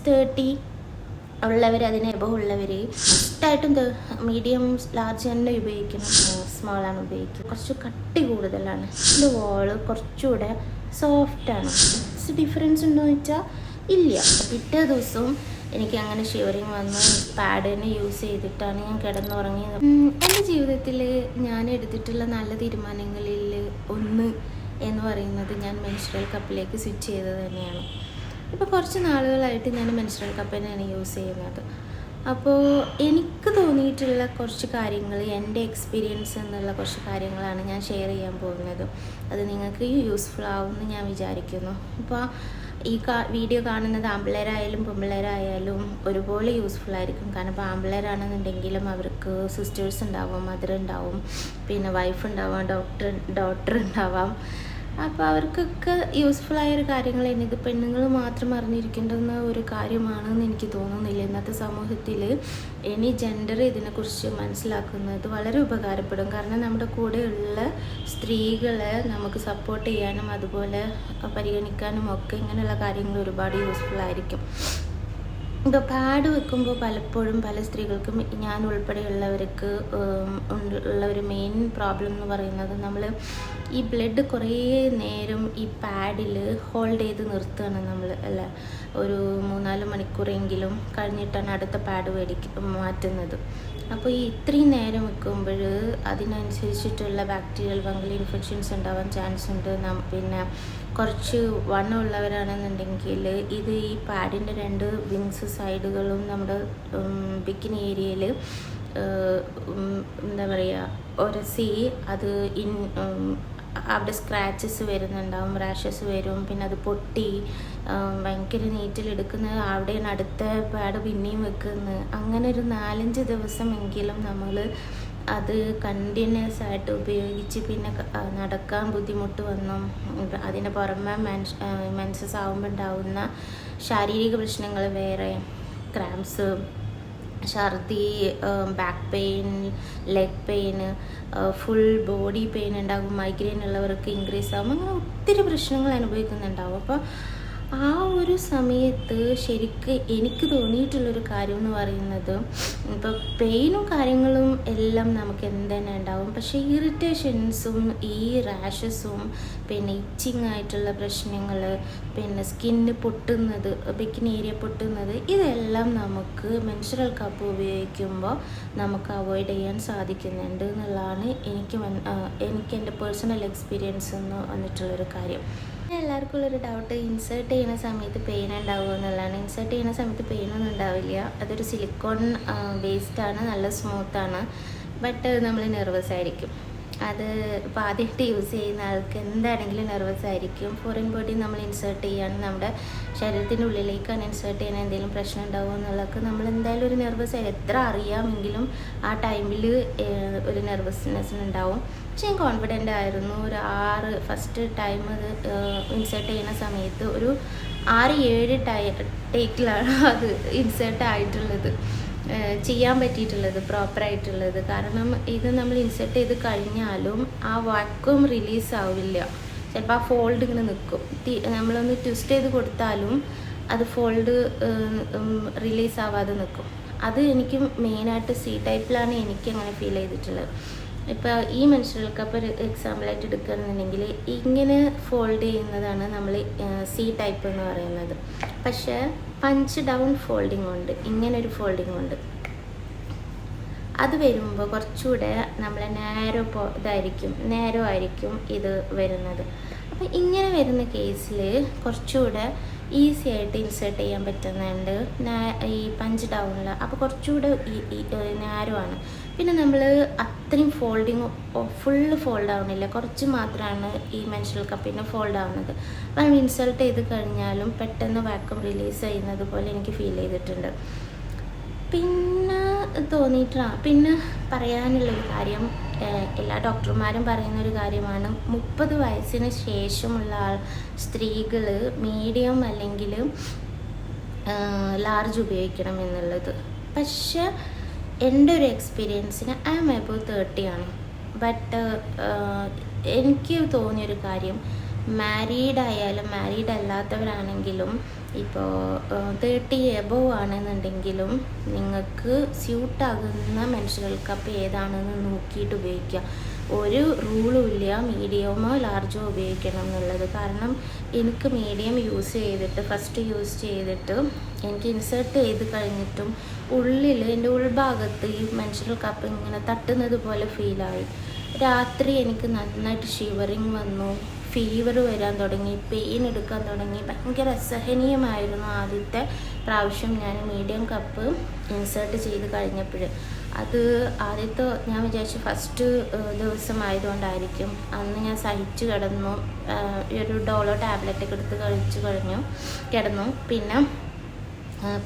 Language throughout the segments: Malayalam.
30 ഉള്ളവർ, അതിന് എബവ് ഉള്ളവർ ഇഷ്ടമായിട്ടും മീഡിയം ലാർജ് തന്നെ ഉപയോഗിക്കണം, സ്മോളാണ് ഉപയോഗിക്കുന്നത്. കുറച്ച് കട്ടി കൂടുതലാണ്. ഇത് വോള് കുറച്ചുകൂടെ സോഫ്റ്റാണ്. ഡിഫറൻസ് ഉണ്ടോ എന്ന് വെച്ചാൽ ഇല്ല. പിറ്റേ ദിവസവും എനിക്ക് അങ്ങനെ ഷിവറിങ് വന്നു. പാഡ് തന്നെ യൂസ് ചെയ്തിട്ടാണ് ഞാൻ കിടന്നുറങ്ങിയത്. എൻ്റെ ജീവിതത്തിൽ ഞാൻ എടുത്തിട്ടുള്ള നല്ല തീരുമാനങ്ങളിൽ ഒന്ന് എന്ന് പറയുന്നത് ഞാൻ മെൻസ്ട്രൽ കപ്പിലേക്ക് സ്വിച്ച് ചെയ്തത് തന്നെയാണ്. ഇപ്പോൾ കുറച്ച് നാളുകളായിട്ട് ഞാൻ മെൻസ്ട്രൽ കപ്പ് തന്നെയാണ് യൂസ് ചെയ്യുന്നത്. അപ്പോൾ എനിക്ക് തോന്നിയിട്ടുള്ള കുറച്ച് കാര്യങ്ങൾ, എൻ്റെ എക്സ്പീരിയൻസ് എന്നുള്ള കുറച്ച് കാര്യങ്ങളാണ് ഞാൻ ഷെയർ ചെയ്യാൻ പോകുന്നത്. അത് നിങ്ങൾക്ക് യൂസ്ഫുൾ ആവുമെന്ന് ഞാൻ വിചാരിക്കുന്നു. ഇപ്പോൾ ഈ വീഡിയോ കാണുന്നത് ആൺപിള്ളേരായാലും പെൺപിള്ളേരായാലും ഒരുപോലെ യൂസ്ഫുൾ ആയിരിക്കും. കാരണം ഇപ്പോൾ ആൺപിള്ളേരാണെന്നുണ്ടെങ്കിലും അവർക്ക് സിസ്റ്റേഴ്സ് ഉണ്ടാവും, മദർ ഉണ്ടാവും, പിന്നെ വൈഫ് ഉണ്ടാവാം, ഡോട്ടർ ഉണ്ടാവാം. അപ്പോൾ അവർക്കൊക്കെ യൂസ്ഫുള്ളായൊരു കാര്യങ്ങളാണ് ഇത്. പെണ്ണുങ്ങൾ മാത്രം അറിഞ്ഞിരിക്കേണ്ടുന്ന ഒരു കാര്യമാണെന്ന് എനിക്ക് തോന്നുന്നില്ല. ഇന്നത്തെ സമൂഹത്തിൽ ഇനി ജെൻഡർ ഇതിനെക്കുറിച്ച് മനസ്സിലാക്കുന്നത് വളരെ ഉപകാരപ്പെടും. കാരണം നമ്മുടെ കൂടെയുള്ള സ്ത്രീകളെ നമുക്ക് സപ്പോർട്ട് ചെയ്യാനും അതുപോലെ പരിഗണിക്കാനും ഒക്കെ ഇങ്ങനെയുള്ള കാര്യങ്ങൾ ഒരുപാട് യൂസ്ഫുൾ ആയിരിക്കും. ഇപ്പോൾ പാഡ് വെക്കുമ്പോൾ പലപ്പോഴും പല സ്ത്രീകൾക്കും, ഞാൻ ഉൾപ്പെടെയുള്ളവർക്ക് ഉള്ള ഒരു മെയിൻ പ്രോബ്ലം എന്ന് പറയുന്നത്, നമ്മൾ ഈ ബ്ലഡ് കുറേ നേരം ഈ പാഡിൽ ഹോൾഡ് ചെയ്ത് നിർത്തുകയാണ് നമ്മൾ, അല്ല, ഒരു 3-4 മണിക്കൂറെങ്കിലും കഴിഞ്ഞിട്ടാണ് അടുത്ത പാഡ് മാറ്റുന്നത്. അപ്പോൾ ഈ ഇത്രയും നേരം വെക്കുമ്പോൾ അതിനനുസരിച്ചിട്ടുള്ള ബാക്ടീരിയൽ ഫംഗൽ ഇൻഫെക്ഷൻസ് ഉണ്ടാവാൻ ചാൻസ് ഉണ്ട്. പിന്നെ കുറച്ച് വണ്ണമുള്ളവരാണെന്നുണ്ടെങ്കിൽ ഇത് ഈ പാഡിൻ്റെ 2 വിങ്സ് സൈഡുകളും നമ്മുടെ ബിക്കിനി ഏരിയയിൽ എന്താ പറയുക ഉരസി അത് അവിടെ സ്ക്രാച്ചസ് വരുന്നുണ്ടാവും, റാഷസ് വരും, പിന്നെ അത് പൊട്ടി ഭയങ്കര നീറ്റിലെടുക്കുന്നത്, അവിടെയാണ് അടുത്ത പാഡ് പിന്നെയും വെക്കുന്നത്. അങ്ങനെ ഒരു 4-5 ദിവസമെങ്കിലും നമ്മൾ അത് കണ്ടിന്യൂസ് ആയിട്ട് ഉപയോഗിച്ച് പിന്നെ നടക്കാൻ ബുദ്ധിമുട്ട് വന്നു. അതിന് പുറമെ മെൻസസ് ആകുമ്പോൾ ഉണ്ടാവുന്ന ശാരീരിക പ്രശ്നങ്ങൾ വേറെ, ക്രാംസ്, ഛർദി, back pain, leg pain, full body pain ഉണ്ടാകും, മൈഗ്രെയിൻ ഉള്ളവർക്ക് ഇൻക്രീസ് ആകും, അങ്ങനെ ഒത്തിരി പ്രശ്നങ്ങൾ അനുഭവിക്കുന്നുണ്ടാവും. അപ്പോൾ ആ ഒരു സമയത്ത് ശരിക്ക് എനിക്ക് തോന്നിയിട്ടുള്ളൊരു കാര്യം എന്ന് പറയുന്നത്, ഇപ്പോൾ പെയിനും കാര്യങ്ങളും എല്ലാം നമുക്ക് എന്തെന്നെ ഉണ്ടാവും, പക്ഷേ ഇറിറ്റേഷൻസും ഈ റാഷസും പിന്നെ ഇച്ചിങ് ആയിട്ടുള്ള പ്രശ്നങ്ങൾ, പിന്നെ സ്കിന്ന് പൊട്ടുന്നത്, ബിക്കിനി ഏരിയ പൊട്ടുന്നത്, ഇതെല്ലാം നമുക്ക് മെൻസ്ട്രൽ കപ്പ് ഉപയോഗിക്കുമ്പോൾ നമുക്ക് അവോയ്ഡ് ചെയ്യാൻ സാധിക്കുന്നുണ്ട് എന്നുള്ളതാണ് എനിക്ക് എൻ്റെ പേഴ്സണൽ എക്സ്പീരിയൻസ് എന്ന് വന്നിട്ടുള്ളൊരു കാര്യം. എല്ലാവർക്കും ഉള്ളൊരു ഡൗട്ട്, ഇൻസേർട്ട് ചെയ്യുന്ന സമയത്ത് പെയിൻ ഉണ്ടാവുക എന്നുള്ളതാണ്. ഇൻസേർട്ട് ചെയ്യുന്ന സമയത്ത് പെയിനൊന്നും ഉണ്ടാവില്ല. അതൊരു സിലിക്കോൺ ബേസ്ഡാണ്, നല്ല സ്മൂത്താണ്. ബട്ട് നമ്മൾ നെർവസ് ആയിരിക്കും. അത് ഇപ്പോൾ ആദ്യമായിട്ട് യൂസ് ചെയ്യുന്ന ആൾക്ക് എന്താണെങ്കിലും നെർവസ് ആയിരിക്കും. ഫോറിൻ ബോഡി നമ്മൾ ഇൻസേർട്ട് ചെയ്യുകയാണ്, നമ്മുടെ ശരീരത്തിൻ്റെ ഉള്ളിലേക്കാണ് ഇൻസേർട്ട് ചെയ്യാൻ എന്തെങ്കിലും പ്രശ്നം ഉണ്ടാവുക എന്നുള്ളതൊക്കെ നമ്മൾ എന്തായാലും ഒരു നെർവസ്, എത്ര അറിയാമെങ്കിലും ആ ടൈമിൽ ഒരു നെർവസ്നെസ് ഉണ്ടാവും. പക്ഷേ ഞാൻ കോൺഫിഡൻ്റ് ആയിരുന്നു. ഒരു 6 ഫസ്റ്റ് ടൈം അത് ഇൻസേർട്ട് ചെയ്യുന്ന സമയത്ത് ഒരു 6-7 ടേക്കിലാണ് അത് ഇൻസേർട്ട് ആയിട്ടുള്ളത്, ചെയ്യാൻ പറ്റിയിട്ടുള്ളത്, പ്രോപ്പറായിട്ടുള്ളത്. കാരണം ഇത് നമ്മൾ ഇൻസേർട്ട് ചെയ്ത് കഴിഞ്ഞാലും ആ വാക്വം റിലീസ് ആവില്ല. ചിലപ്പോൾ ആ ഫോൾഡ് ഇങ്ങനെ നിൽക്കും. നമ്മളൊന്ന് ട്വിസ്റ്റ് ചെയ്ത് കൊടുത്താലും അത് ഫോൾഡ് റിലീസ് ആവാതെ നിൽക്കും. അത് എനിക്ക് മെയിനായിട്ട് സി ടൈപ്പിലാണ് എനിക്ക് അങ്ങനെ ഫീൽ ചെയ്തിട്ടുള്ളത്. ഇപ്പോൾ ഈ മെൻസ്ട്രൽ കപ്പ് ഒരു എക്സാമ്പിളായിട്ട് എടുക്കുകയാണെന്നുണ്ടെങ്കിൽ ഇങ്ങനെ ഫോൾഡ് ചെയ്യുന്നതാണ് നമ്മൾ സി ടൈപ്പ് എന്ന് പറയുന്നത്. പക്ഷേ പഞ്ച് ഡൗൺ ഫോൾഡിങ് ഉണ്ട്, ഇങ്ങനൊരു ഫോൾഡിങ് ഉണ്ട്. അത് വരുമ്പോൾ കുറച്ചുകൂടെ നമ്മൾ നേരോ ആയിരിക്കും ഇത് വരുന്നത്. അപ്പോൾ ഇങ്ങനെ വരുന്ന കേസിൽ കുറച്ചുകൂടെ ഈസി ആയിട്ട് ഇൻസേർട്ട് ചെയ്യാൻ പറ്റുന്നുണ്ട് ഈ പഞ്ച് ഡൗണിൽ. അപ്പോൾ കുറച്ചുകൂടെ നാരോ ആണ്. പിന്നെ നമ്മൾ അത്രയും ഫുള്ള് ഫോൾഡ് ആവുന്നില്ല, കുറച്ച് മാത്രമാണ് ഈ മെൻസ്ട്രൽ കപ്പിന് ഫോൾഡ് ആവുന്നത്. അപ്പോൾ നമ്മൾ ഇൻസേർട്ട് ചെയ്ത് കഴിഞ്ഞാലും പെട്ടെന്ന് വാക്വം റിലീസ് ചെയ്യുന്നത് പോലെ എനിക്ക് ഫീൽ ചെയ്തിട്ടുണ്ട്. പിന്നെ പറയാനുള്ളൊരു കാര്യം, എല്ലാ ഡോക്ടർമാരും പറയുന്നൊരു കാര്യമാണ്, 30 വയസ്സിന് ശേഷമുള്ള സ്ത്രീകൾ മീഡിയം അല്ലെങ്കിൽ ലാർജ് ഉപയോഗിക്കണം എന്നുള്ളത്. പക്ഷെ എൻ്റെ ഒരു എക്സ്പീരിയൻസിന് ഐ ആം എബവ് 30 ആണ്. ബട്ട് എനിക്ക് തോന്നിയൊരു കാര്യം, മാരീഡ് ആയാലും മാരീഡ് അല്ലാത്തവരാണെങ്കിലും ഇപ്പോൾ 30 എബോവ് ആണെന്നുണ്ടെങ്കിലും നിങ്ങൾക്ക് സ്യൂട്ടാകുന്ന മെൻസ്ട്രുവൽ കപ്പ് ഏതാണെന്ന് നോക്കിയിട്ട് ഉപയോഗിക്കുക. ഒരു റൂളും ഇല്ല മീഡിയമോ ലാർജോ ഉപയോഗിക്കണം എന്നുള്ളത്. കാരണം എനിക്ക് മീഡിയം ഫസ്റ്റ് യൂസ് ചെയ്തിട്ട് എനിക്ക് ഇൻസേർട്ട് ചെയ്ത് കഴിഞ്ഞിട്ടും ഉള്ളിൽ എൻ്റെ ഉൾഭാഗത്ത് ഈ മെൻസ്ട്രുവൽ കപ്പ് ഇങ്ങനെ തട്ടുന്നത് പോലെ ഫീലായി. രാത്രി എനിക്ക് നന്നായിട്ട് ഷിവറിങ് വന്നു, ഫീവർ വരാൻ തുടങ്ങി, പെയിൻ എടുക്കാൻ തുടങ്ങി. ഭയങ്കര അസഹനീയമായിരുന്നു ആദ്യത്തെ പ്രാവശ്യം ഞാൻ മീഡിയം കപ്പ് ഇൻസേർട്ട് ചെയ്ത് കഴിഞ്ഞപ്പോൾ. അത് ആദ്യത്തെ ഞാൻ വിചാരിച്ചു ഫസ്റ്റ് ദിവസമായതുകൊണ്ടായിരിക്കും. അന്ന് ഞാൻ സഹിച്ചു കിടന്നു. ഒരു ഡോളോ ടാബ്ലറ്റൊക്കെ എടുത്ത് കിടന്നു. പിന്നെ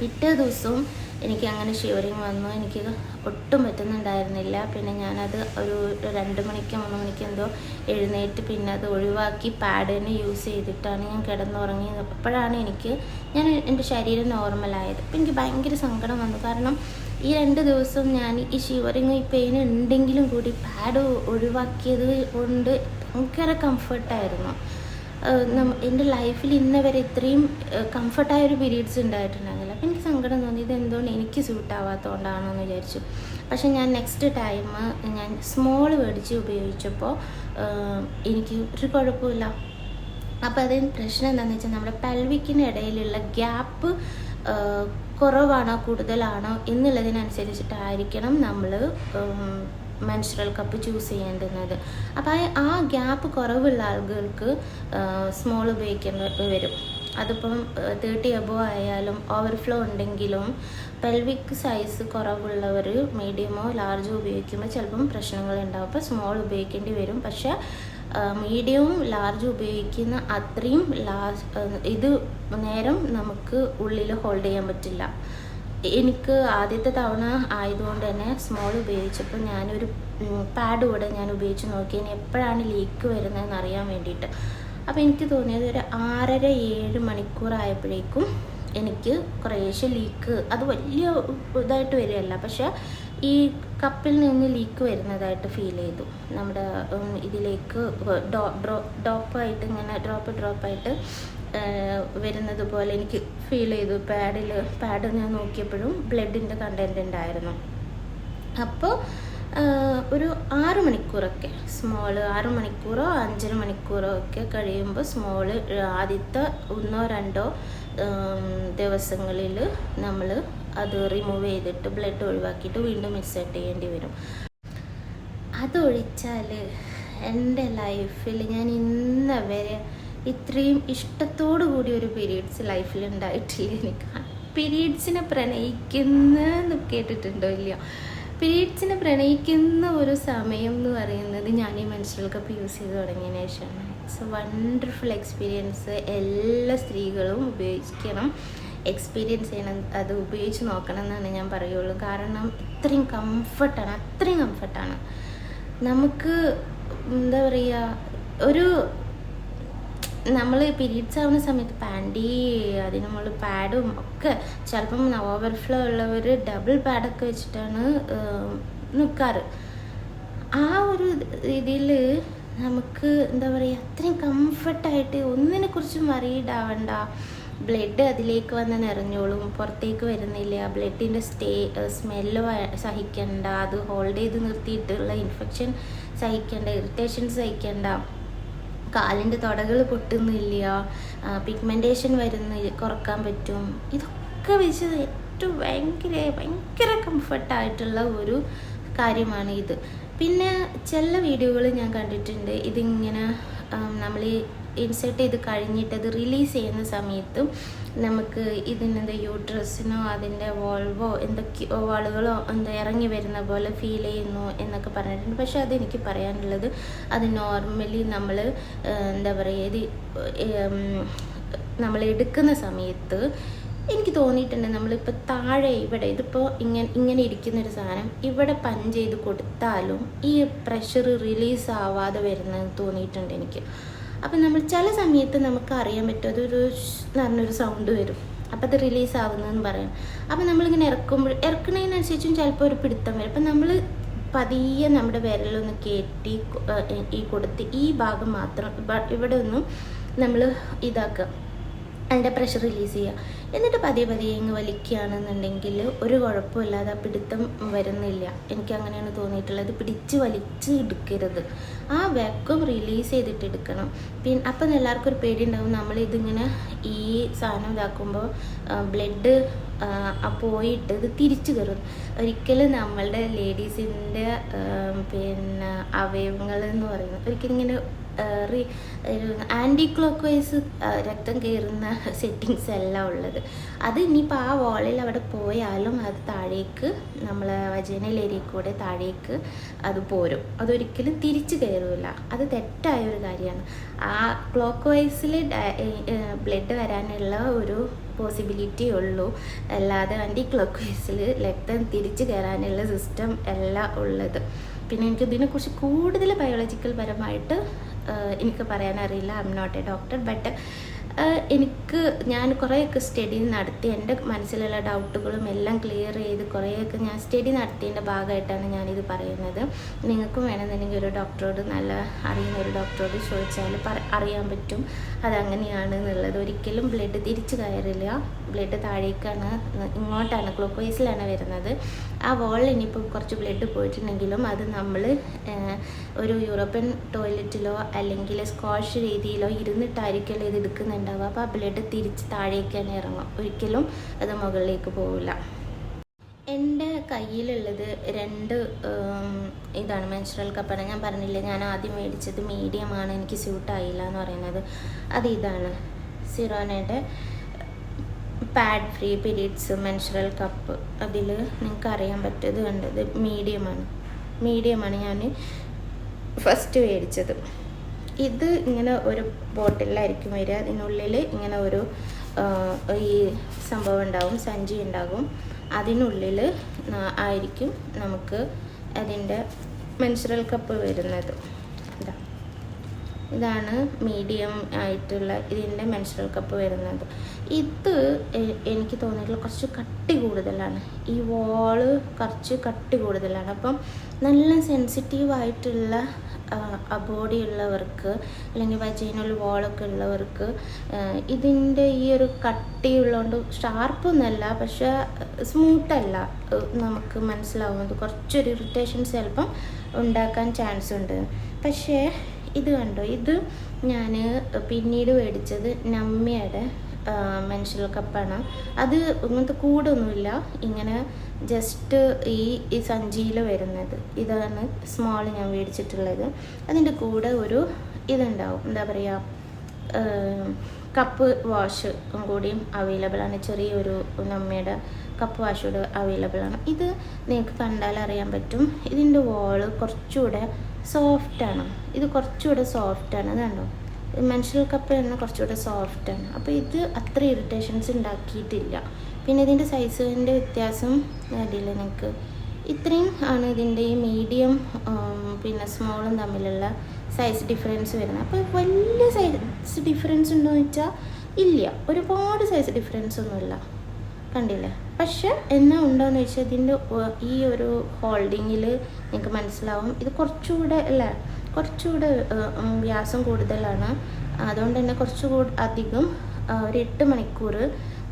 പിറ്റേ ദിവസവും എനിക്ക് അങ്ങനെ ഷിവറിങ് വന്നു. എനിക്ക് ഒട്ടും പറ്റുന്നുണ്ടായിരുന്നില്ല. പിന്നെ ഞാനത് ഒരു 2 മണിക്ക് 3 മണിക്ക് എന്തോ എഴുന്നേറ്റ് പിന്നെ അത് ഒഴിവാക്കി പാഡ് തന്നെ യൂസ് ചെയ്തിട്ടാണ് ഞാൻ കിടന്നുറങ്ങിയത്. അപ്പോഴാണ് എൻ്റെ ശരീരം നോർമലായത്. അപ്പം എനിക്ക് ഭയങ്കര സങ്കടം വന്നു. കാരണം ഈ 2 ദിവസം ഞാൻ ഈ ഷിവറിങ് ഈ പെയിൻ ഉണ്ടെങ്കിലും കൂടി പാഡ് ഒഴിവാക്കിയത് കൊണ്ട് ഭയങ്കര കംഫർട്ടായിരുന്നു. എൻ്റെ ലൈഫിൽ ഇന്ന് വരെ ഇത്രയും കംഫർട്ടായൊരു പീരീഡ്സ് ഉണ്ടായിട്ടുണ്ടായിരുന്നില്ല. അപ്പം എനിക്ക് സങ്കടം തോന്നി, ഇതെന്തുകൊണ്ട് എനിക്ക് സ്യൂട്ടാവാത്തതുകൊണ്ടാണോ എന്ന് വിചാരിച്ചു. പക്ഷെ ഞാൻ നെക്സ്റ്റ് ടൈം ഞാൻ സ്മോൾ മേടിച്ച് ഉപയോഗിച്ചപ്പോൾ എനിക്ക് ഒരു കുഴപ്പമില്ല. അപ്പോൾ അതിന് പ്രശ്നം എന്താണെന്ന് വെച്ചാൽ നമ്മുടെ പെൽവിക്കിന് ഇടയിലുള്ള ഗ്യാപ്പ് കുറവാണോ കൂടുതലാണോ എന്നുള്ളതിനനുസരിച്ചിട്ടായിരിക്കണം നമ്മൾ മെൻസ്ട്രുവൽ കപ്പ് ചൂസ് ചെയ്യേണ്ടുന്നത്. അപ്പോൾ ആ ഗ്യാപ്പ് കുറവുള്ള ആളുകൾക്ക് സ്മോൾ ഉപയോഗിക്കേണ്ടി വരും. അതിപ്പം 30 എബോവ് ആയാലും ഓവർഫ്ലോ ഉണ്ടെങ്കിലും പെൽവിക് സൈസ് കുറവുള്ളവർ മീഡിയമോ ലാർജോ ഉപയോഗിക്കുമ്പോൾ ചിലപ്പം പ്രശ്നങ്ങളുണ്ടാവും. അപ്പോൾ സ്മോൾ ഉപയോഗിക്കേണ്ടി വരും. പക്ഷേ മീഡിയവും ലാർജും ഉപയോഗിക്കുന്ന അത്രയും ഇത് നേരം നമുക്ക് ഉള്ളിൽ ഹോൾഡ് ചെയ്യാൻ പറ്റില്ല. എനിക്ക് ആദ്യത്തെ തവണ ആയതുകൊണ്ട് തന്നെ സ്മോൾ ഉപയോഗിച്ചപ്പോൾ ഞാനൊരു പാഡ് കൂടെ ഞാൻ ഉപയോഗിച്ച് നോക്കി എപ്പോഴാണ് ലീക്ക് വരുന്നതെന്ന് അറിയാൻ വേണ്ടിയിട്ട്. അപ്പോൾ എനിക്ക് തോന്നിയത് ഒരു 6.5-7 മണിക്കൂറായപ്പോഴേക്കും എനിക്ക് കുറേശ്ശെ ലീക്ക്, അത് വലിയ ഇതായിട്ട് വരികയല്ല, പക്ഷേ ഈ കപ്പിൽ നിന്ന് ലീക്ക് വരുന്നതായിട്ട് ഫീൽ ചെയ്തു. നമ്മുടെ ഇതിലേക്ക് ഡ്രോപ്പായിട്ട് ഇങ്ങനെ ഡ്രോപ്പായിട്ട് വരുന്നത് പോലെ എനിക്ക് ഫീൽ ചെയ്തു. പാഡ് ഞാൻ നോക്കിയപ്പോഴും ബ്ലഡിൻ്റെ കണ്ടൻറ് ഉണ്ടായിരുന്നു. അപ്പോൾ ഒരു 6 മണിക്കൂറൊക്കെ സ്മോള് 6 മണിക്കൂറോ 5 മണിക്കൂറോ ഒക്കെ കഴിയുമ്പോൾ സ്മോള് ആദ്യത്തെ 1-2 ദിവസങ്ങളിൽ നമ്മൾ അത് റിമൂവ് ചെയ്തിട്ട് ബ്ലഡ് ഒഴിവാക്കിയിട്ട് വീണ്ടും ഇൻസേർട്ട് ചെയ്യേണ്ടി വരും. അതൊഴിച്ചാൽ എൻ്റെ ലൈഫിൽ ഞാൻ ഇന്ന് വരെ ഇത്രയും ഇഷ്ടത്തോടു കൂടി ഒരു പീരീഡ്സ് ലൈഫിൽ ഉണ്ടായിട്ടില്ല. എനിക്ക് പീരീഡ്സിനെ പ്രണയിക്കുന്ന കേട്ടിട്ടുണ്ടോ ഇല്ല? പീരീഡ്സിനെ പ്രണയിക്കുന്ന ഒരു സമയം എന്ന് പറയുന്നത് ഞാൻ ഈ മെൻസ്ട്രുവൽ കപ്പ് യൂസ് ചെയ്ത് തുടങ്ങിയതിന് ശേഷമാണ്. It's A wonderful experience. എല്ലാ സ്ത്രീകളും എക്സ്പീരിയൻസ് ചെയ്യണം, അത് ഉപയോഗിച്ച് നോക്കണം എന്നാണ് ഞാൻ പറയുള്ളൂ. കാരണം അത്രയും കംഫർട്ടാണ്. നമുക്ക് എന്താ പറയുക, നമ്മൾ പീരീഡ്സ് ആവുന്ന സമയത്ത് പാൻറ്റി അതിന് നമ്മൾ പാഡും ഒക്കെ ചിലപ്പം ഓവർഫ്ലോ ഉള്ളവർ ഡബിൾ പാഡൊക്കെ വെച്ചിട്ടാണ് നിൽക്കാറ്. ആ ഒരു രീതിയിൽ നമുക്ക് എന്താ പറയുക, അത്രയും കംഫർട്ടായിട്ട് ഒന്നിനെക്കുറിച്ചും വറീഡ് ആവണ്ട. ബ്ലഡ് അതിലേക്ക് വന്ന് നിറഞ്ഞോളും, പുറത്തേക്ക് വരുന്നില്ല. ബ്ലഡിൻ്റെ സ്മെല്ല് സഹിക്കണ്ട, അത് ഹോൾഡ് ചെയ്ത് നിർത്തിയിട്ടുള്ള ഇൻഫെക്ഷൻ സഹിക്കണ്ട, ഇറിറ്റേഷൻ സഹിക്കണ്ട, കാലിൻ്റെ തുടകൾ പൊട്ടുന്നില്ല, പിഗ്മെൻറ്റേഷൻ കുറക്കാൻ പറ്റും. ഇതൊക്കെ വെച്ച് ഏറ്റവും ഭയങ്കര കംഫർട്ടായിട്ടുള്ള ഒരു കാര്യമാണ് ഇത്. പിന്നെ ചില വീഡിയോകൾ ഞാൻ കണ്ടിട്ടുണ്ട്, ഇതിങ്ങനെ നമ്മൾ ഇൻസേർട്ട് ചെയ്ത് കഴിഞ്ഞിട്ട് അത് റിലീസ് ചെയ്യുന്ന സമയത്തും നമുക്ക് ഇതിനെന്താ യൂട്രസിനോ അതിൻ്റെ വാളുകളോ ഇറങ്ങി വരുന്ന പോലെ ഫീൽ ചെയ്യുന്നു എന്നൊക്കെ പറഞ്ഞിട്ടുണ്ട്. പക്ഷെ അതെനിക്ക് പറയാനുള്ളത്, അത് നോർമലി നമ്മൾ എന്താ പറയുക, നമ്മൾ എടുക്കുന്ന സമയത്ത് എനിക്ക് തോന്നിയിട്ടുണ്ട് നമ്മളിപ്പോൾ താഴെ ഇവിടെ ഇതിപ്പോൾ ഇങ്ങനെ ഇരിക്കുന്നൊരു സാധനം ഇവിടെ പഞ്ച് ചെയ്ത് കൊടുത്താലും ഈ പ്രഷർ റിലീസ് ആവാതെ വരുന്നതെന്ന് തോന്നിയിട്ടുണ്ട് എനിക്ക്. അപ്പം നമ്മൾ ചില സമയത്ത് നമുക്ക് അറിയാൻ പറ്റും, അതൊരു പറഞ്ഞൊരു സൗണ്ട് വരും, അപ്പം അത് റിലീസ് ആവുന്നതെന്ന് പറയാം. അപ്പം നമ്മളിങ്ങനെ ഇറക്കുന്നതിനനുസരിച്ചും ചിലപ്പോൾ ഒരു പിടുത്തം വരും. അപ്പം നമ്മൾ പതിയെ നമ്മുടെ വിരലൊന്ന് കയറ്റി കൊടുത്ത് ഈ ഭാഗം മാത്രം ഇവിടെ ഒന്നും നമ്മൾ ഇതാക്കുക, അതിൻ്റെ പ്രഷർ റിലീസ് ചെയ്യുക. എന്നിട്ട് പതിയെ പതിയെ ഇങ്ങ് വലിക്കുകയാണെന്നുണ്ടെങ്കിൽ ഒരു കുഴപ്പമില്ലാതെ പിടുത്തം വരുന്നില്ല. എനിക്ക് അങ്ങനെയാണ് തോന്നിയിട്ടുള്ളത്. പിടിച്ച് വലിച്ച് എടുക്കരുത്, ആ വാക്വം റിലീസ് ചെയ്തിട്ട് എടുക്കണം. പിന്നെ അപ്പം എല്ലാവർക്കും ഒരു പേടി ഉണ്ടാവും, നമ്മളിതിങ്ങനെ ഈ സാധനം ഇതാക്കുമ്പോൾ ബ്ലഡ് പോയിട്ട് ഇത് തിരിച്ചു കയറും. ഒരിക്കലും നമ്മളുടെ ലേഡീസിൻ്റെ പിന്നെ അവയവങ്ങൾ എന്ന് പറയുന്നത് ഒരിക്കലും ഇങ്ങനെ ആൻറ്റി ക്ലോക്ക് വൈസ് രക്തം കയറുന്ന സെറ്റിങ്സ് എല്ലാം ഉള്ളത്. അത് ഇനിയിപ്പോൾ ആ വാളിൽ അവിടെ പോയാലും അത് താഴേക്ക് നമ്മളെ വജൈനൽ ഏരിയയിൽ കൂടെ താഴേക്ക് അത് പോരും. അതൊരിക്കലും തിരിച്ച് കയറില്ല. അത് തെറ്റായ ഒരു കാര്യമാണ്. ആ ക്ലോക്ക് വൈസിൽ ബ്ലഡ് വരാനുള്ള ഒരു പോസിബിലിറ്റി ഉള്ളൂ, അല്ലാതെ ആൻറ്റി ക്ലോക്ക് വൈസിൽ രക്തം തിരിച്ച് കയറാനുള്ള സിസ്റ്റം അല്ല ഉള്ളത്. പിന്നെ എനിക്ക് ഇതിനെക്കുറിച്ച് കൂടുതൽ ബയോളജിക്കൽ പരമായിട്ട് എനിക്ക് പറയാനറിയില്ല. I am not a doctor, but ഞാൻ കുറേയൊക്കെ സ്റ്റഡി നടത്തി എൻ്റെ മനസ്സിലുള്ള ഡൗട്ടുകളും എല്ലാം ക്ലിയർ ചെയ്ത് കുറേയൊക്കെ ഞാൻ സ്റ്റഡി നടത്തിയതിൻ്റെ ഭാഗമായിട്ടാണ് ഞാനിത് പറയുന്നത്. നിങ്ങൾക്കും വേണമെന്നുണ്ടെങ്കിൽ ഒരു ഡോക്ടറോട്, നല്ല അറിയുന്ന ഒരു ഡോക്ടറോട് ചോദിച്ചാൽ അറിയാൻ പറ്റും അതങ്ങനെയാണ് എന്നുള്ളത്. ഒരിക്കലും ബ്ലഡ് തിരിച്ച് കയറില്ല, ബ്ലഡ് താഴേക്കാണ്, ഇങ്ങോട്ടാണ്, ക്ലോക്ക് വൈസിലാണ് വരുന്നത്. ആ വോളിൽ ഇനിയിപ്പോൾ കുറച്ച് ബ്ലഡ് പോയിട്ടുണ്ടെങ്കിലും അത് നമ്മൾ ഒരു യൂറോപ്യൻ ടോയ്ലറ്റിലോ അല്ലെങ്കിൽ സ്ക്വാഷ് രീതിയിലോ ഇരുന്നിട്ടായിരിക്കുമല്ലോ ഇത് എടുക്കുന്നുണ്ടാവുക. അപ്പോൾ ആ ബ്ലഡ് തിരിച്ച് താഴേക്ക് തന്നെ ഇറങ്ങും, ഒരിക്കലും അത് മുകളിലേക്ക് പോവില്ല. എൻ്റെ കയ്യിലുള്ളത് 2 ഇതാണ് മെൻസ്ട്രൽ കപ്പാണ്. ഞാൻ പറഞ്ഞില്ലേ, ഞാൻ ആദ്യം മേടിച്ചത് മീഡിയമാണ്, എനിക്ക് സ്യൂട്ടായില്ല എന്ന് പറയുന്നത്. അത് ഇതാണ് സിറോനയുടെ pad free periods menstrual cup. അതിൽ നിങ്ങൾക്ക് അറിയാൻ പറ്റിയത് കണ്ടത് മീഡിയമാണ് ഞാൻ ഫസ്റ്റ് മേടിച്ചത്. ഇത് ഇങ്ങനെ ഒരു ബോട്ടിലായിരിക്കും വരിക. അതിനുള്ളിൽ ഇങ്ങനെ ഒരു ഈ സംഭവം ഉണ്ടാവും, സഞ്ചി ഉണ്ടാകും. അതിനുള്ളിൽ ആയിരിക്കും നമുക്ക് അതിൻ്റെ മെൻസ്ട്രൽ കപ്പ് വരുന്നത്. ഇതാണ് മീഡിയം ആയിട്ടുള്ള ഇതിൻ്റെ മെൻസ്ട്രൽ കപ്പ് വരുന്നത്. ഇത് എനിക്ക് തോന്നിയിട്ടുള്ള കുറച്ച് കട്ടി കൂടുതലാണ്, ഈ വോള് കുറച്ച് കട്ടി കൂടുതലാണ്. അപ്പം നല്ല സെൻസിറ്റീവായിട്ടുള്ള ബോഡി ഉള്ളവർക്ക് അല്ലെങ്കിൽ വജൈനൽ വോളൊക്കെ ഉള്ളവർക്ക് ഇതിൻ്റെ ഈ ഒരു കട്ടിയുള്ളതുകൊണ്ട് ഷാർപ്പൊന്നുമല്ല, പക്ഷേ സ്മൂത്തല്ല, നമുക്ക് മനസ്സിലാവുന്നത് കുറച്ചൊരു ഇറിറ്റേഷൻസ് ചിലപ്പം ഉണ്ടാക്കാൻ ചാൻസ് ഉണ്ട്. പക്ഷേ ഇത് കണ്ടോ, ഇത് ഞാൻ പിന്നീട് മേടിച്ചത് നമ്മയുടെ മെൻസ്ട്രൽ കപ്പാണ്. അത് ഇങ്ങനത്തെ കൂടൊന്നുമില്ല, ഇങ്ങനെ ജസ്റ്റ് ഈ സഞ്ചിയിൽ വരുന്നത്. ഇതാണ് സ്മോൾ ഞാൻ മേടിച്ചിട്ടുള്ളത്. അതിൻ്റെ കൂടെ ഒരു ഇതുണ്ടാവും, എന്താ പറയുക, കപ്പ് വാഷ് കൂടിയും അവൈലബിൾ ആണ്. ചെറിയൊരു നമ്മയുടെ കപ്പ് വാഷ് കൂടെ അവൈലബിൾ ആണ്. ഇത് നിങ്ങൾക്ക് കണ്ടാൽ അറിയാൻ പറ്റും, ഇതിൻ്റെ വോള് കുറച്ചുകൂടെ സോഫ്റ്റാണ്. ഇത് കുറച്ചുകൂടെ സോഫ്റ്റാണ്. അത് കണ്ടോ, മെൻസ്ട്രൽ കപ്പ് തന്നെ കുറച്ചുകൂടെ സോഫ്റ്റാണ്. അപ്പോൾ ഇത് അത്ര ഇറിറ്റേഷൻസ് ഉണ്ടാക്കിയിട്ടില്ല. പിന്നെ ഇതിൻ്റെ സൈസിൻ്റെ വ്യത്യാസം അറിയില്ല നിങ്ങൾക്ക്. ഇത്രയും ആണ് ഇതിൻ്റെ ഈ മീഡിയം പിന്നെ സ്മോളും തമ്മിലുള്ള സൈസ് ഡിഫറൻസ് വരുന്നത്. അപ്പോൾ വലിയ സൈസ് ഡിഫറൻസ് ഉണ്ടോ എന്ന് വെച്ചാൽ ഇല്ല, ഒരുപാട് സൈസ് ഡിഫറൻസ് ഒന്നുമില്ല, കണ്ടില്ലേ. പക്ഷെ എന്നാ ഉണ്ടോയെന്ന് വെച്ചാൽ ഇതിൻ്റെ ഈ ഒരു ഹോൾഡിങ്ങിൽ നിങ്ങൾക്ക് മനസ്സിലാവും ഇത് കുറച്ചുകൂടെ അല്ലേ, കുറച്ചുകൂടെ വ്യാസം കൂടുതലാണ്. അതുകൊണ്ട് തന്നെ കുറച്ചുകൂടി അധികം ഒരു 8 മണിക്കൂർ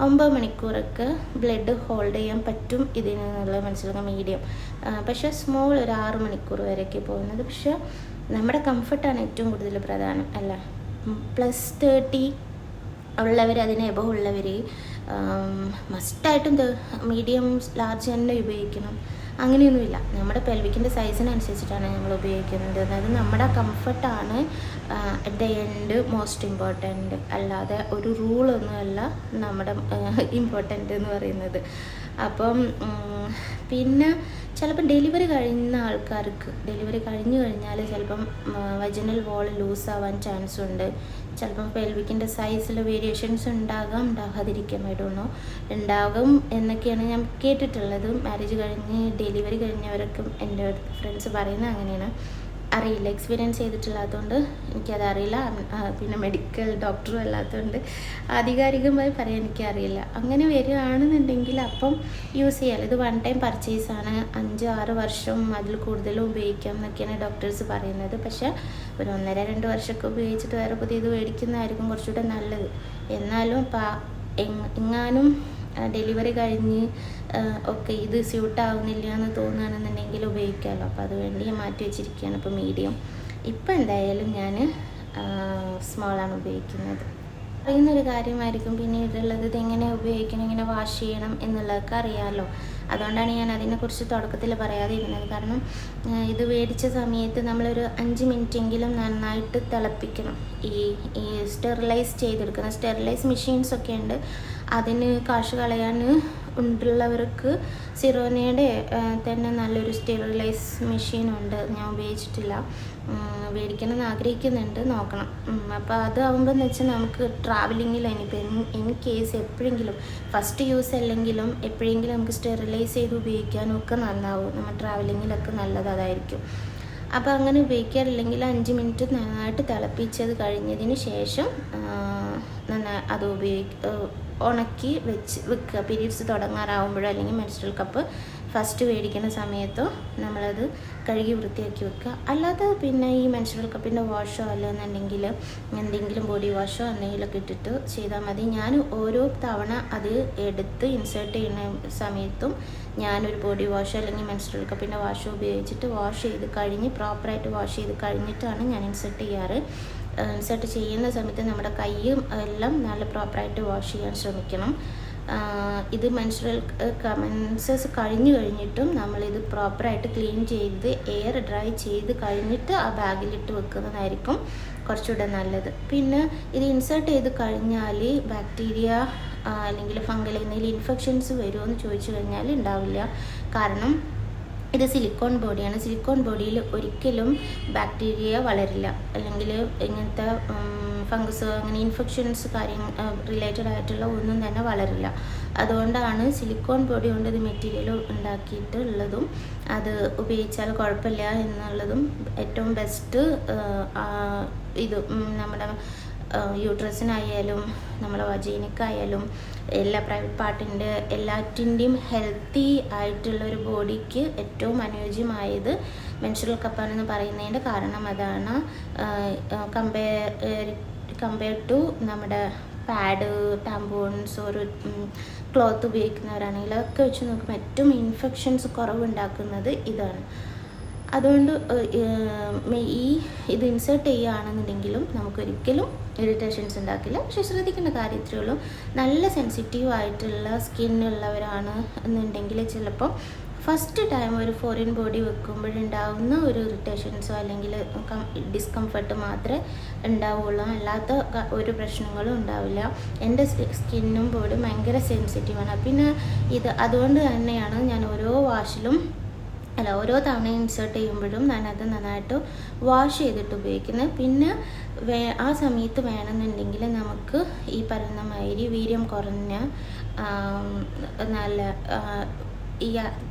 9 മണിക്കൂറൊക്കെ ബ്ലഡ് ഹോൾഡ് ചെയ്യാൻ പറ്റും ഇതിനുള്ള മനസ്സിലാക്കാം മീഡിയം. പക്ഷേ സ്മോൾ ഒരു 6 മണിക്കൂർ വരെയൊക്കെ പോകുന്നത്. പക്ഷേ നമ്മുടെ കംഫർട്ടാണ് ഏറ്റവും കൂടുതൽ പ്രധാനം അല്ല. +30 ഉള്ളവർ, അതിന് എബവ് ഉള്ളവർ മസ്റ്റായിട്ടും മീഡിയം ലാർജ് തന്നെ ഉപയോഗിക്കണം. അങ്ങനെയൊന്നുമില്ല, നമ്മുടെ പെൽവിക്കിൻ്റെ സൈസിനനുസരിച്ചിട്ടാണ് നമ്മൾ ഉപയോഗിക്കുന്നത്. അതായത് നമ്മുടെ കംഫർട്ടാണ് at the end most important, അല്ലാതെ ഒരു റൂളൊന്നുമല്ല നമ്മുടെ ഇമ്പോർട്ടൻ്റ് എന്ന് പറയുന്നത്. അപ്പം പിന്നെ ചിലപ്പം ഡെലിവറി കഴിയുന്ന ആൾക്കാർക്ക്, ഡെലിവറി കഴിഞ്ഞു കഴിഞ്ഞാൽ ചിലപ്പം വജൈനൽ വോൾ ലൂസാവാൻ ചാൻസ് ഉണ്ട്. ചിലപ്പം പെൽവിക്കിൻ്റെ സൈസിൽ വേരിയേഷൻസ് ഉണ്ടാകാം, ഉണ്ടാകാതിരിക്കാൻ വേണ്ടുന്നു ഉണ്ടാകും എന്നൊക്കെയാണ് ഞാൻ കേട്ടിട്ടുള്ളത്. മാരേജ് കഴിഞ്ഞ് ഡെലിവറി കഴിഞ്ഞവരൊക്കെ എൻ്റെ ഫ്രണ്ട്സ് പറയുന്നത് അങ്ങനെയാണ്. അറിയില്ല, എക്സ്പീരിയൻസ് ചെയ്തിട്ടില്ലാത്തതുകൊണ്ട് എനിക്കത് അറിയില്ല. പിന്നെ മെഡിക്കൽ ഡോക്ടറും അല്ലാത്തതുകൊണ്ട് ആധികാരികമായി പറയാൻ എനിക്കറിയില്ല. അങ്ങനെ വരികയാണെന്നുണ്ടെങ്കിൽ അപ്പം യൂസ് ചെയ്യാമല്ലോ. ഇത് 1 ടൈം പർച്ചേസാണ്, 5-6 വർഷം അതിൽ കൂടുതലും ഉപയോഗിക്കാം എന്നൊക്കെയാണ് ഡോക്ടേഴ്സ് പറയുന്നത്. പക്ഷേ ഒരു 1.5-2 വർഷമൊക്കെ ഉപയോഗിച്ചിട്ട് വേറെ പുതിയത് മേടിക്കുന്നതായിരിക്കും കുറച്ചുകൂടെ നല്ലത്. എന്നാലും എങ്ങാനും ഡെലിവറി കഴിഞ്ഞ് ഒക്കെ ഇത് സ്യൂട്ടാവുന്നില്ല എന്ന് തോന്നുകയാണെന്നുണ്ടെങ്കിൽ ഉപയോഗിക്കാമല്ലോ. അപ്പോൾ അതുവേണ്ടി ഞാൻ മാറ്റി വെച്ചിരിക്കുകയാണ് ഇപ്പോൾ മീഡിയം. ഇപ്പം എന്തായാലും ഞാൻ സ്മോളാണ് ഉപയോഗിക്കുന്നത്. അറിയുന്നൊരു കാര്യമായിരിക്കും പിന്നീടുള്ളത് ഇതെങ്ങനെ ഉപയോഗിക്കണം, ഇങ്ങനെ വാഷ് ചെയ്യണം എന്നുള്ളതൊക്കെ അറിയാമല്ലോ. അതുകൊണ്ടാണ് ഞാൻ അതിനെക്കുറിച്ച് തുടക്കത്തിൽ പറയാതിരുന്നത്. കാരണം ഇത് മേടിച്ച സമയത്ത് നമ്മളൊരു 5 മിനിറ്റെങ്കിലും നന്നായിട്ട് തിളപ്പിക്കണം. ഈ സ്റ്റെറിലൈസ് ചെയ്തെടുക്കുന്ന സ്റ്റെറിലൈസ് മെഷീൻസൊക്കെ ഉണ്ട്. അതിന് കാശ് കളയാൻ ഉള്ളവർക്ക് സിറോനയുടെ തന്നെ നല്ലൊരു സ്റ്റെറിലൈസ് മെഷീനുണ്ട്. ഞാൻ ഉപയോഗിച്ചിട്ടില്ല, മേടിക്കണമെന്ന് ആഗ്രഹിക്കുന്നുണ്ട്, നോക്കണം. അപ്പോൾ അതാവുമ്പോൾ എന്ന് വെച്ചാൽ നമുക്ക് ട്രാവലിങ്ങിൽ ഇൻ കേസ് എപ്പോഴെങ്കിലും ഫസ്റ്റ് യൂസ് അല്ലെങ്കിലും എപ്പോഴെങ്കിലും നമുക്ക് സ്റ്റെറിലൈസ് ചെയ്ത് ഉപയോഗിക്കാനും ഒക്കെ നന്നാവും. നമ്മൾ ട്രാവലിങ്ങിലൊക്കെ നല്ലത് അതായിരിക്കും. അപ്പോൾ അങ്ങനെ ഉപയോഗിക്കാറില്ലെങ്കിൽ 5 മിനിറ്റ് നന്നായിട്ട് തിളപ്പിച്ചത് കഴിഞ്ഞതിന് ശേഷം അത് ഉണക്കി വെക്കുക. പീരീഡ്സ് തുടങ്ങാറാവുമ്പോഴോ അല്ലെങ്കിൽ മെൻസ്ട്രൽ കപ്പ് ഫസ്റ്റ് മേടിക്കുന്ന സമയത്തോ നമ്മളത് കഴുകി വൃത്തിയാക്കി വെക്കുക. അല്ലാതെ പിന്നെ ഈ മെൻസ്ട്രൽ കപ്പിൻ്റെ വാഷോ അല്ലെന്നുണ്ടെങ്കിൽ എന്തെങ്കിലും ബോഡി വാഷോ എന്തെങ്കിലുമൊക്കെ ഇട്ടിട്ട് ചെയ്താൽ മതി. ഞാൻ ഓരോ തവണ അത് എടുത്ത് ഇൻസേർട്ട് ചെയ്യുന്ന സമയത്തും ഞാനൊരു ബോഡി വാഷോ അല്ലെങ്കിൽ മെൻസ്ട്രൽ കപ്പിൻ്റെ വാഷോ ഉപയോഗിച്ചിട്ട് വാഷ് ചെയ്ത് കഴിഞ്ഞ് പ്രോപ്പറായിട്ട് വാഷ് ചെയ്ത് കഴിഞ്ഞിട്ടാണ് ഞാൻ ഇൻസേർട്ട് ചെയ്യാറ്. ഇൻസേർട്ട് ചെയ്യുന്ന സമയത്ത് നമ്മുടെ കൈയും എല്ലാം നല്ല പ്രോപ്പറായിട്ട് വാഷ് ചെയ്യാൻ ശ്രമിക്കണം. ഇത് മെൻസസ് കഴിഞ്ഞിട്ടും നമ്മളിത് പ്രോപ്പറായിട്ട് ക്ലീൻ ചെയ്ത് എയർ ഡ്രൈ ചെയ്ത് കഴിഞ്ഞിട്ട് ആ ബാഗിലിട്ട് വെക്കുന്നതായിരിക്കും കുറച്ചുകൂടെ നല്ലത്. പിന്നെ ഇത് ഇൻസേർട്ട് ചെയ്ത് കഴിഞ്ഞാൽ ബാക്ടീരിയ അല്ലെങ്കിൽ ഫംഗൽ എന്തെങ്കിലും ഇൻഫെക്ഷൻസ് വരുമോ എന്ന് ചോദിച്ചു കഴിഞ്ഞാൽ ഉണ്ടാവില്ല. കാരണം ഇത് സിലിക്കോൺ ബോഡിയാണ്. സിലിക്കോൺ ബോഡിയിൽ ഒരിക്കലും ബാക്ടീരിയ വളരില്ല, അല്ലെങ്കിൽ ഇങ്ങനത്തെ ഫംഗസ് അങ്ങനെ ഇൻഫെക്ഷൻസ് റിലേറ്റഡ് ആയിട്ടുള്ള ഒന്നും തന്നെ വളരില്ല. അതുകൊണ്ടാണ് സിലിക്കോൺ ബോഡി കൊണ്ട് ഇത് മെറ്റീരിയൽ ഉണ്ടാക്കിയിട്ടുള്ളതും അത് ഉപയോഗിച്ചാൽ കുഴപ്പമില്ല എന്നുള്ളതും ഏറ്റവും ബെസ്റ്റ്. ഇത് നമ്മുടെ യൂട്രസിനായാലും നമ്മളെ വജീനക്കായാലും എല്ലാ പ്രൈവറ്റ് പാർട്ടിൻ്റെ എല്ലാറ്റിൻ്റെയും ഹെൽത്തി ആയിട്ടുള്ളൊരു ബോഡിക്ക് ഏറ്റവും അനുയോജ്യമായത് മെൻസ്ട്രൽ കപ്പാണെന്ന് പറയുന്നതിൻ്റെ കാരണം അതാണ്. കമ്പയർ ടു നമ്മുടെ പാഡ്, ടാമ്പോൺസ്, ഒരു ക്ലോത്ത് ഉപയോഗിക്കുന്നവരാണെങ്കിൽ അതൊക്കെ വെച്ച് നോക്കുമ്പോൾ ഏറ്റവും ഇൻഫെക്ഷൻസ് കുറവുണ്ടാക്കുന്നത് ഇതാണ്. അതുകൊണ്ട് ഇത് ഇൻസേർട്ട് ചെയ്യുകയാണെന്നുണ്ടെങ്കിലും നമുക്കൊരിക്കലും ഇറിറ്റേഷൻസ് ഉണ്ടാക്കില്ല. പക്ഷേ ശ്രദ്ധിക്കേണ്ട കാര്യത്തിലേ ഉള്ളൂ, നല്ല സെൻസിറ്റീവ് ആയിട്ടുള്ള സ്കിന്നുള്ളവരാണ് എന്നുണ്ടെങ്കിൽ ചിലപ്പോൾ ഫസ്റ്റ് ടൈം ഒരു ഫോറിൻ ബോഡി വെക്കുമ്പോഴുണ്ടാവുന്ന ഒരു ഇറിറ്റേഷൻസോ അല്ലെങ്കിൽ ഡിസ്കംഫർട്ട് മാത്രമേ ഉണ്ടാവുള്ളൂ, അല്ലാത്ത ഒരു പ്രശ്നങ്ങളും ഉണ്ടാവില്ല. എൻ്റെ സ്കിന്നും ബോഡിയും ഭയങ്കര സെൻസിറ്റീവാണ്. പിന്നെ അതുകൊണ്ട് തന്നെയാണ് ഞാൻ ഓരോ തവണ ഇൻസേർട്ട് ചെയ്യുമ്പോഴും ഞാനത് നന്നായിട്ട് വാഷ് ചെയ്തിട്ട് ഉപയോഗിക്കുന്നത്. പിന്നെ ആ സമയത്ത് വേണമെന്നുണ്ടെങ്കിൽ നമുക്ക് ഈ പറയുന്ന മാതിരി വീര്യം കുറഞ്ഞ നല്ല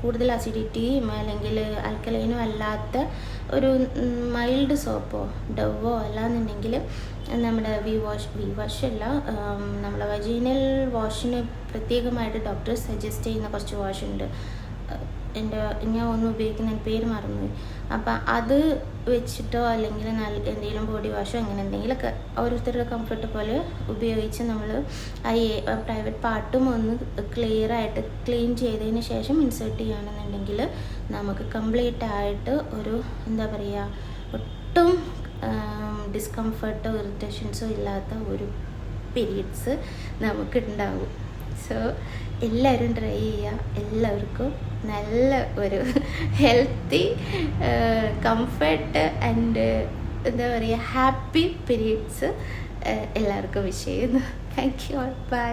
കൂടുതൽ അസിഡിറ്റിയും അല്ലെങ്കിൽ ആൽക്കലൈനും അല്ലാത്ത ഒരു മൈൽഡ് സോപ്പോ ഡവോ അല്ലാന്നുണ്ടെങ്കിൽ നമ്മുടെ വി വാഷ് അല്ല, നമ്മളെ വജീനൽ വാഷിന് പ്രത്യേകമായിട്ട് ഡോക്ടർ സജസ്റ്റ് ചെയ്യുന്ന കുറച്ച് വാഷുണ്ട്. ഞാൻ ഒന്നും ഉപയോഗിക്കുന്ന പേര് മറന്നുപോയി. അപ്പം അത് വെച്ചിട്ടോ അല്ലെങ്കിൽ എന്തെങ്കിലും ബോഡി വാഷോ അങ്ങനെ എന്തെങ്കിലുമൊക്കെ ഓരോരുത്തരുടെ കംഫർട്ട് പോലെ ഉപയോഗിച്ച് നമ്മൾ പ്രൈവറ്റ് പാർട്ടും ഒന്ന് ക്ലിയറായിട്ട് ക്ലീൻ ചെയ്തതിന് ശേഷം ഇൻസേർട്ട് ചെയ്യുകയാണെന്നുണ്ടെങ്കിൽ നമുക്ക് കംപ്ലീറ്റ് ആയിട്ട് ഒരു എന്താ പറയുക ഒട്ടും ഡിസ്കംഫർട്ടോ ഇറിറ്റേഷൻസോ ഇല്ലാത്ത ഒരു പീരീഡ്സ് നമുക്കുണ്ടാവും. സോ എല്ലാവരും ട്രൈ ചെയ്യുക. എല്ലാവർക്കും നല്ല ഒരു ഹെൽത്തി കംഫർട്ട് ആൻഡ് എന്താ പറയുക ഹാപ്പി പീരീഡ്സ് എല്ലാവർക്കും വിഷ് ചെയ്യുന്നു. Thank you. ബൈ.